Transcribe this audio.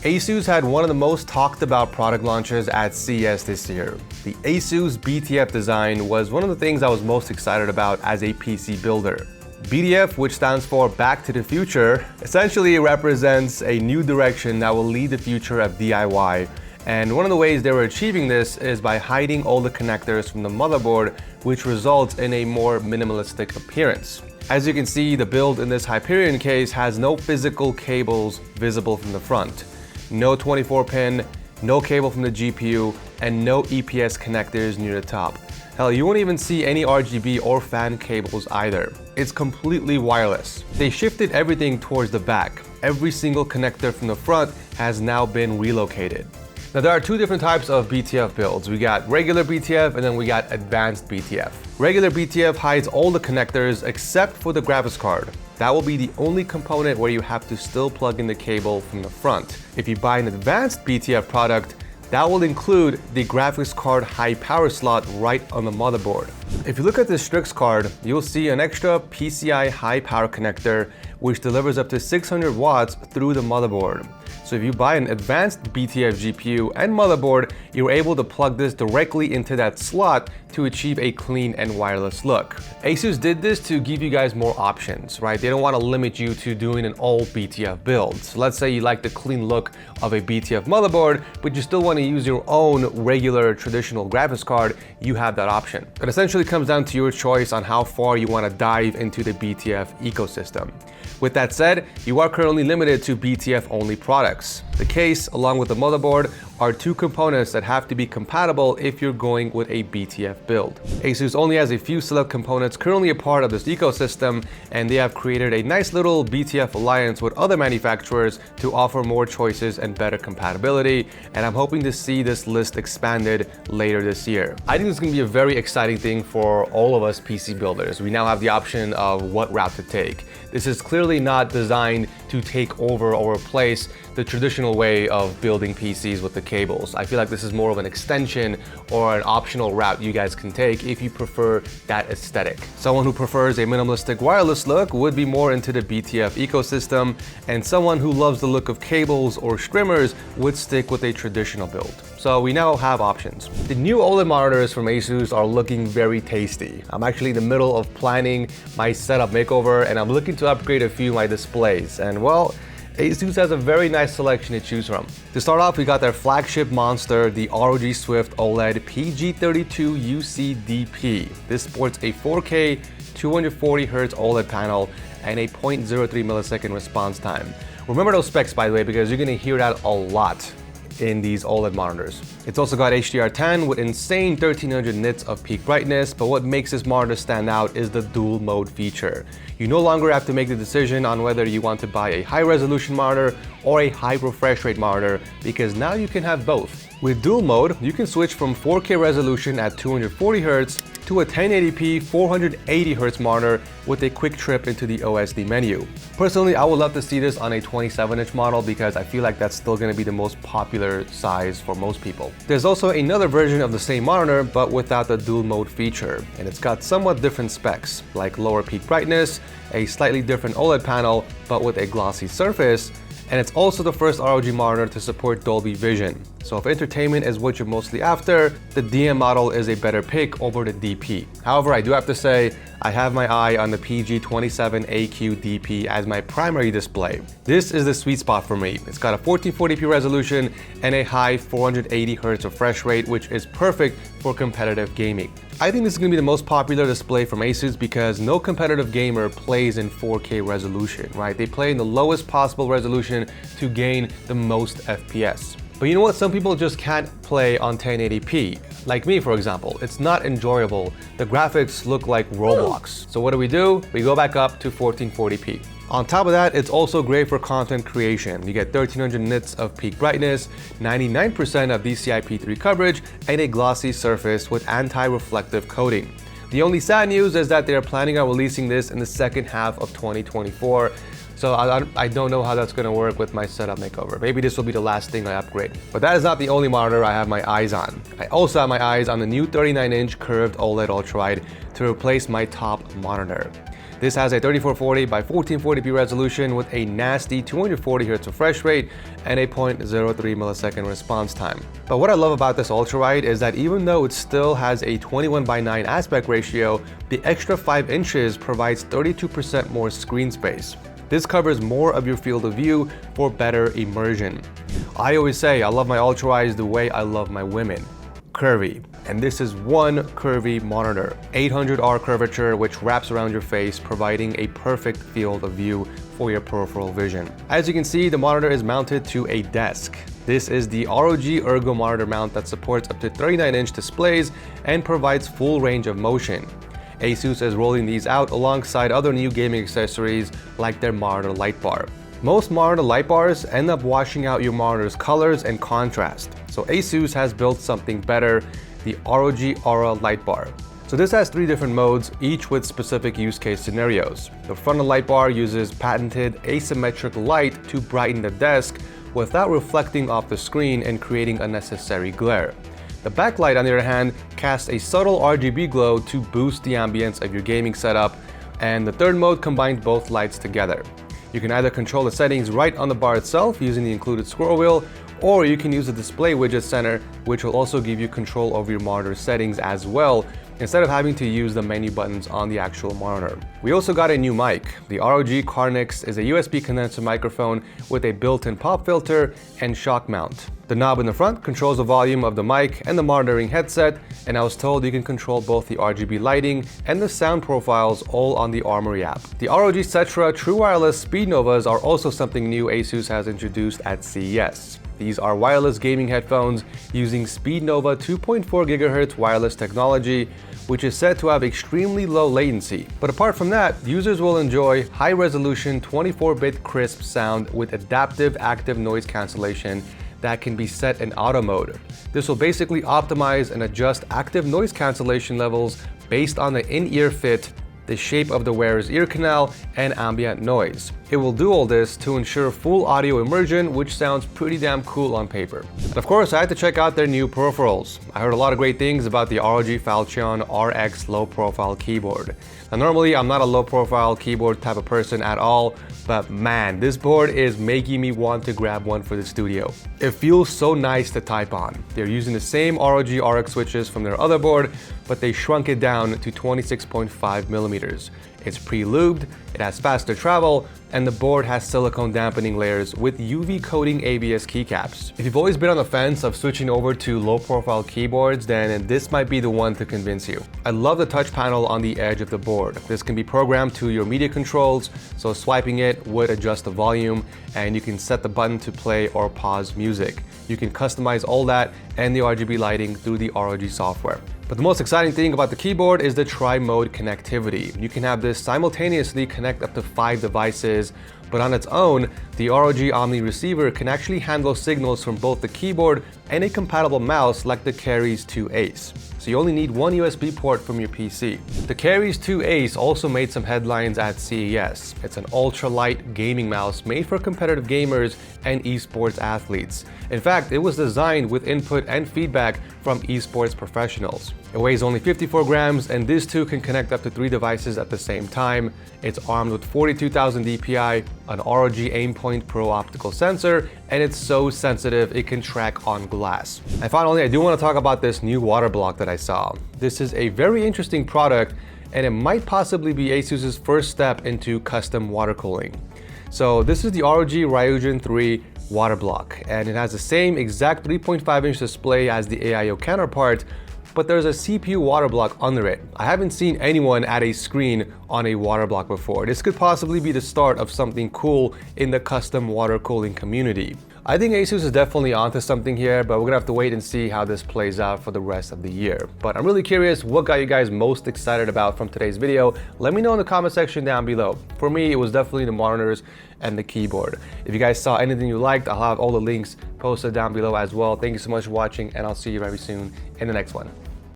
ASUS had one of the most talked about product launches at CES this year. The ASUS BTF design was one of the things I was most excited about as a PC builder. BTF, which stands for Back to the Future, essentially represents a new direction that will lead the future of DIY. And one of the ways they were achieving this is by hiding all the connectors from the motherboard, which results in a more minimalistic appearance. As you can see, the build in this Hyperion case has no physical cables visible from the front. No 24-pin, no cable from the GPU, and no EPS connectors near the top. Hell, you won't even see any RGB or fan cables either. It's completely wireless. They shifted everything towards the back. Every single connector from the front has now been relocated. Now there are two different types of BTF builds. We got regular BTF and then we got advanced BTF. Regular BTF hides all the connectors except for the graphics card. That will be the only component where you have to still plug in the cable from the front. If you buy an advanced BTF product, that will include the graphics card high power slot right on the motherboard. If you look at the Strix card, you'll see an extra PCI high power connector which delivers up to 600 watts through the motherboard. So if you buy an advanced BTF GPU and motherboard, you're able to plug this directly into that slot to achieve a clean and wireless look. ASUS did this to give you guys more options, right? They don't want to limit you to doing an all BTF build. So let's say you like the clean look of a BTF motherboard, but you still want to use your own regular traditional graphics card, you have that option. It essentially comes down to your choice on how far you want to dive into the BTF ecosystem. With that said, you are currently limited to BTF only products. The case, along with the motherboard, are two components that have to be compatible if you're going with a BTF build. ASUS only has a few select components currently a part of this ecosystem, and they have created a nice little BTF alliance with other manufacturers to offer more choices and better compatibility, and I'm hoping to see this list expanded later this year. I think this is going to be a very exciting thing for all of us PC builders. We now have the option of what route to take. This is clearly not designed to take over or replace the traditional way of building PCs with the cables. I feel like this is more of an extension or an optional route you guys can take if you prefer that aesthetic. Someone who prefers a minimalistic wireless look would be more into the BTF ecosystem, and someone who loves the look of cables or strimmers would stick with a traditional build. So we now have options. The new OLED monitors from ASUS are looking very tasty. I'm actually in the middle of planning my setup makeover, and I'm looking to upgrade a few of my displays. And well, ASUS has a very nice selection to choose from. To start off, we got their flagship monster, the ROG Swift OLED PG32 UCDP. This sports a 4K 240Hz OLED panel and a 0.03 millisecond response time. Remember those specs, by the way, because you're gonna hear that a lot in these OLED monitors. It's also got HDR10 with insane 1300 nits of peak brightness, but what makes this monitor stand out is the dual mode feature. You no longer have to make the decision on whether you want to buy a high resolution monitor or a high refresh rate monitor, because now you can have both. With dual mode, you can switch from 4K resolution at 240Hz to a 1080p 480Hz monitor with a quick trip into the OSD menu. Personally, I would love to see this on a 27-inch model because I feel like that's still going to be the most popular size for most people. There's also another version of the same monitor but without the dual mode feature, and it's got somewhat different specs like lower peak brightness, a slightly different OLED panel but with a glossy surface, and it's also the first ROG monitor to support Dolby Vision. So if entertainment is what you're mostly after, the DM model is a better pick over the DP. However, I do have to say, I have my eye on the PG27AQ DP as my primary display. This is the sweet spot for me. It's got a 1440p resolution and a high 480Hz refresh rate, which is perfect for competitive gaming. I think this is going to be the most popular display from ASUS because no competitive gamer plays in 4K resolution, right? They play in the lowest possible resolution to gain the most FPS. But you know what? Some people just can't play on 1080p. Like me, for example. It's not enjoyable. The graphics look like Roblox. So what do? We go back up to 1440p. On top of that, it's also great for content creation. You get 1300 nits of peak brightness, 99% of DCI-P3 coverage, and a glossy surface with anti-reflective coating. The only sad news is that they are planning on releasing this in the second half of 2024. So I don't know how that's going to work with my setup makeover. Maybe this will be the last thing I upgrade. But that is not the only monitor I have my eyes on. I also have my eyes on the new 39-inch curved OLED ultrawide to replace my top monitor. This has a 3440 by 1440p resolution with a nasty 240Hz refresh rate and a 0.03 millisecond response time. But what I love about this ultrawide is that even though it still has a 21:9 aspect ratio, the extra 5 inches provides 32% more screen space. This covers more of your field of view for better immersion. I always say I love my ultrawides the way I love my women. Curvy. And this is one curvy monitor. 800R curvature, which wraps around your face, providing a perfect field of view for your peripheral vision. As you can see, the monitor is mounted to a desk. This is the ROG Ergo monitor mount that supports up to 39-inch displays and provides full range of motion. ASUS is rolling these out alongside other new gaming accessories like their monitor light bar. Most monitor light bars end up washing out your monitor's colors and contrast, so ASUS has built something better, the ROG Aura light bar. So this has 3 different modes, each with specific use case scenarios. The frontal light bar uses patented asymmetric light to brighten the desk without reflecting off the screen and creating unnecessary glare. The backlight, on the other hand, casts a subtle RGB glow to boost the ambience of your gaming setup, and the third mode combines both lights together. You can either control the settings right on the bar itself using the included scroll wheel, or you can use the display widget center, which will also give you control over your monitor settings as well, instead of having to use the menu buttons on the actual monitor. We also got a new mic. The ROG Carnix is a USB condenser microphone with a built-in pop filter and shock mount. The knob in the front controls the volume of the mic and the monitoring headset, and I was told you can control both the RGB lighting and the sound profiles all on the Armory app. The ROG Cetra True Wireless Speed Novas are also something new ASUS has introduced at CES. These are wireless gaming headphones using Speed Nova 2.4 GHz wireless technology, which is said to have extremely low latency. But apart from that, users will enjoy high-resolution 24-bit crisp sound with adaptive active noise cancellation that can be set in auto mode. This will basically optimize and adjust active noise cancellation levels based on the in-ear fit, the shape of the wearer's ear canal, and ambient noise. It will do all this to ensure full audio immersion, which sounds pretty damn cool on paper. And of course, I had to check out their new peripherals. I heard a lot of great things about the ROG Falchion RX low-profile keyboard. Now, normally, I'm not a low-profile keyboard type of person at all, but man, this board is making me want to grab one for the studio. It feels so nice to type on. They're using the same ROG RX switches from their other board, but they shrunk it down to 26.5 millimeters. It's pre-lubed, it has faster travel, and the board has silicone dampening layers with UV coating ABS keycaps. If you've always been on the fence of switching over to low-profile keyboards, then this might be the one to convince you. I love the touch panel on the edge of the board. This can be programmed to your media controls, so swiping it would adjust the volume, and you can set the button to play or pause music. You can customize all that and the RGB lighting through the ROG software. But the most exciting thing about the keyboard is the tri-mode connectivity. You can have this simultaneously connect up to 5 devices, but on its own, the ROG Omni receiver can actually handle signals from both the keyboard and a compatible mouse like the Carries 2 Ace. So you only need one USB port from your PC. The Carries 2 Ace also made some headlines at CES. It's an ultra-light gaming mouse made for competitive gamers and esports athletes. In fact, it was designed with input and feedback from esports professionals. It weighs only 54 grams, and this too can connect up to 3 devices at the same time. It's armed with 42,000 DPI, an ROG Aimpoint Pro optical sensor, and it's so sensitive it can track on glass. And finally, I do want to talk about this new water block that I saw. This is a very interesting product, and it might possibly be ASUS's first step into custom water cooling. So this is the ROG Ryujin 3 water block, and it has the same exact 3.5-inch display as the AIO counterpart, but there's a CPU water block under it. I haven't seen anyone add a screen on a water block before. This could possibly be the start of something cool in the custom water cooling community. I think ASUS is definitely onto something here, but we're gonna have to wait and see how this plays out for the rest of the year. But I'm really curious, what got you guys most excited about from today's video? Let me know in the comment section down below. For me, it was definitely the monitors and the keyboard. If you guys saw anything you liked, I'll have all the links posted down below as well. Thank you so much for watching, and I'll see you very soon in the next one.